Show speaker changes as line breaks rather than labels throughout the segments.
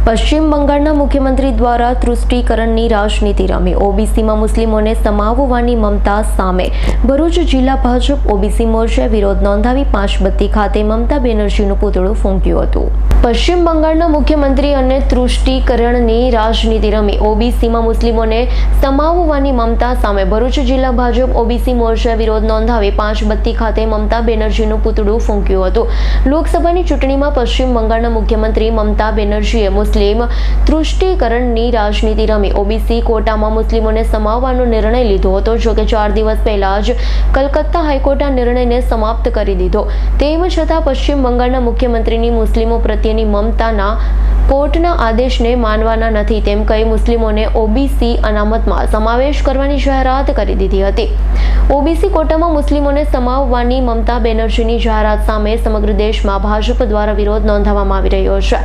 પશ્ચિમ બંગાળના મુખ્યમંત્રી દ્વારા તૃષ્ટિકરણની રાજનીતિ રમી ઓબીસીમાં મુસ્લિમોને સમાવવાની મમતા સામે ભરૂચ જિલ્લા ભાજપ ઓબીસી મોરચાએ વિરોધ નોંધાવી પાંચબત્તી ખાતે મમતા બેનર્જીનું પૂતળું ફૂંક્યું હતું। પશ્ચિમ બંગાળના મુખ્યમંત્રી અને તૃષ્ટિકરણની રાજનીતિ રમી ઓબીસીમાં મુસ્લિમોને સમાવવાની મમતા સામે ભરૂચ જિલ્લા ભાજપ ઓબીસી મોરચાએ વિરોધ નોંધાવી પાંચબત્તી ખાતે મમતા બેનર્જીનું પૂતળું ફૂંક્યું હતું। લોકસભાની ચૂંટણીમાં પશ્ચિમ બંગાળના મુખ્યમંત્રી મમતા બેનર્જીએ મુસ્લિમ તૃષ્ટિકરણની રાજનીતિ રમી ઓબીસી કોટામાં મુસ્લિમોને સમાવવાનો નિર્ણય લીધો હતો। જો કે 4 દિવસ પહેલા જ કલકત્તા હાઈકોર્ટે આ નિર્ણયને સમાપ્ત કરી દીધો। તેમ છતાં પશ્ચિમ બંગાળના મુખ્યમંત્રીની મુસ્લિમો પ્રત્યેની મમતાના કોર્ટના આદેશને માનવાના નથી તેમ કહી મુસ્લિમોને ઓબીસી અનામતમાં સમાવેશ કરવાની જાહેરાત કરી દીધી હતી। ઓબીસી કોટામાં મુસ્લિમોને સમાવવાની મમતા બેનર્જીની જાહેરાત સામે સમગ્ર દેશમાં ભાજપ દ્વારા વિરોધ નોંધાવવામાં આવી રહ્યો છે।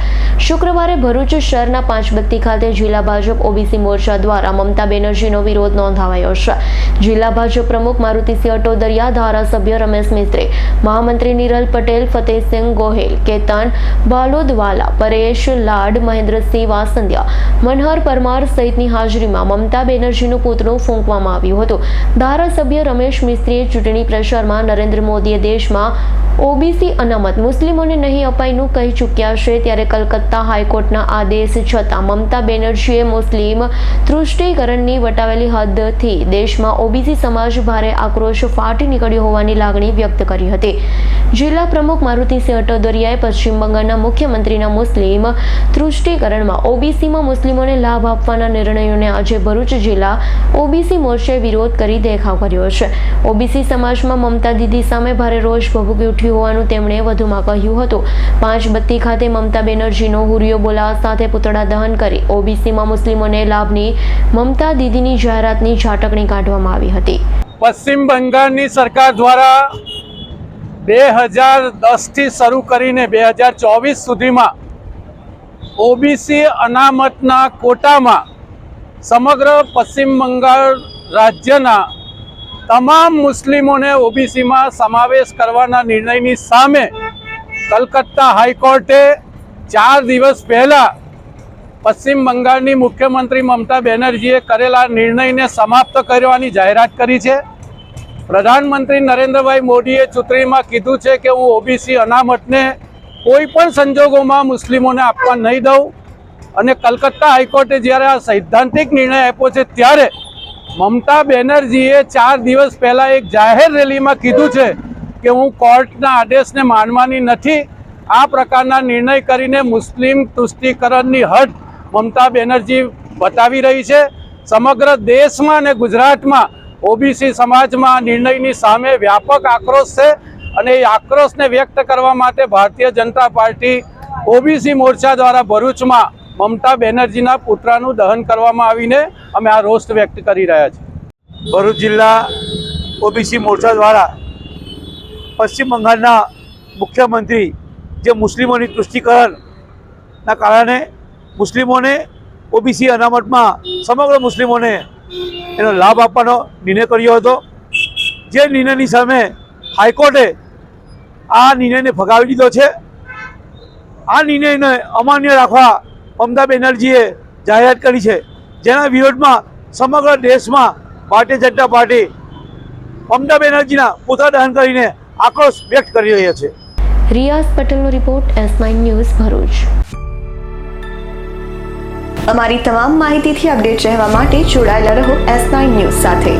શુક્રવારે ભરૂચ શહેરના પાંચબત્તી ખાતે જિલ્લા ભાજપ ઓબીસી મોરચા દ્વારા મમતા બેનર્જીનો વિરોધ નોંધાવાયો છે। જિલ્લા ભાજપ પ્રમુખ મારુતિસિંહ અટોદરિયા, ધારાસભ્ય રમેશ મિસ્ત્રી, મહામંત્રી નિરલ પટેલ, ફતેહસિંહ ગોહિલ, કેતન બાલોદવાલા, પરેશ લાડ, મહેન્દ્રસિંહ વાસંદિયા, મનહર પરમાર સહિતની હાજરીમાં મમતા બેનર્જીનું પૂતળું ફૂંકવામાં આવ્યું હતું। ધારાસભ્ય રમેશ મિસ્ત્રીએ ચૂંટણી પ્રચારમાં નરેન્દ્ર મોદીએ દેશમાં ઓબીસી અનામત મુસ્લિમોને નહીં અપાયનું કહી ચૂક્યા છે, ત્યારે કલકત્તા હાઈકોર્ટના આદેશ છતાં મમતા બેનર્જીએ મુસ્લિમ તૃષ્ટિકરણની વટાવેલી હદથી દેશમાં ઓબીસી સમાજ ભારે આક્રોશ ફાટી નીકળ્યો હોવાની લાગણી વ્યક્ત કરી હતી। જિલ્લા પ્રમુખ મારુતિસિંહ અટોદરિયાએ પશ્ચિમ બંગાળના મુખ્યમંત્રીના મુસ્લિમ તૃષ્ટિકરણમાં ઓબીસીમાં મુસ્લિમોને લાભ આપવાના નિર્ણયોને આજે ભરૂચ જિલ્લા ઓબીસી મોરચાએ વિરોધ કરી દેખાવ કર્યો છે। ઓબીસી સમાજમાં મમતા દીદી સામે ભારે રોષ ભભૂકી ઉઠ્યું હોવાનું તેમણે વધુમાં કહ્યું હતું। પાંચબત્તી ખાતે મમતા બેનર્જીનો હુરિયો બોલાવા સાથે પુતળા દહન કરી ઓબીસીમાં મુસ્લિમોને લાભની મમતા દીદીની જાહેરાતની ઝાટકણી કાઢવામાં આવી હતી।
પશ્ચિમ બંગાળની સરકાર દ્વારા 2010 થી શરૂ કરીને 2024 સુધીમાં ઓબીસી અનામતના કોટામાં સમગ્ર પશ્ચિમ બંગાળ રાજ્યના તમામ મુસ્લિમોને ઓબીસીમાં સમાવેશ કરવાના નિર્ણયની સામે કલકત્તા હાઈકોર્ટે 4 દિવસ પહેલા પશ્ચિમ બંગાળની મુખ્યમંત્રી મમતા બેનર્જીએ કરેલા નિર્ણયને સમાપ્ત કરવાની જાહેરાત કરી છે। પ્રધાનમંત્રી નરેન્દ્રભાઈ મોદીએ ચૂંટણીમાં કીધું છે કે હું ઓબીસી અનામતને કોઈ પણ સંજોગોમાં મુસ્લિમોને આપવા નહીં દઉં, અને કલકત્તા હાઈકોર્ટે જ્યારે આ સૈદ્ધાંતિક નિર્ણય આપ્યો છે ત્યારે મમતા બેનર્જીએ 4 દિવસ પહેલાં એક જાહેર રેલીમાં કીધું છે કે હું કોર્ટના આદેશને માનવાની નથી। આ પ્રકારના નિર્ણય કરીને મુસ્લિમ તૃષ્ટિકરણની હદ મમતા બેનર્જી બતાવી રહી છે। સમગ્ર દેશમાં અને ગુજરાતમાં ઓબીસી સમાજમાં નિર્ણયની સામે વ્યાપક આક્રોશ છે, અને એ આક્રોશને વ્યક્ત કરવા માટે ભારતીય જનતા પાર્ટી ઓબીસી મોરચા દ્વારા ભરૂચમાં મમતા બેનર્જીના પુતળાનું દહન કરવામાં આવીને અમે આ રોષ વ્યક્ત કરી રહ્યા છીએ।
ભરૂચ જિલ્લા ઓબીસી મોરચા દ્વારા પશ્ચિમ બંગાળના મુખ્યમંત્રી જે મુસ્લિમોની તૃષ્ટિકરણના કારણે મુસ્લિમોને ઓબીસી અનામતમાં સમગ્ર મુસ્લિમોને એનો લાભ આપવાનો નિર્ણય કર્યો હતો, જે નિર્ણયની સામે હાઈકોર્ટે આ નિર્ણયને ફગાવી દીધો છે। આ નિર્ણયને અમાન્ય રાખવા મમતા બેનર્જીએ જાહેરાત કરી છે, જેના વિરોધમાં સમગ્ર દેશમાં ભારતીય જનતા પાર્ટી મમતા બેનર્જીના પુતળા દહન કરીને આક્રોશ વ્યક્ત કરી રહ્યા છે।
રિયાઝ પટેલનો રિપોર્ટ, S9 ન્યૂઝ, ભરૂચ।
અમારી તમામ માહિતીથી અપડેટ રહેવા માટે જોડાયેલા રહો S9 ન્યૂઝ સાથે।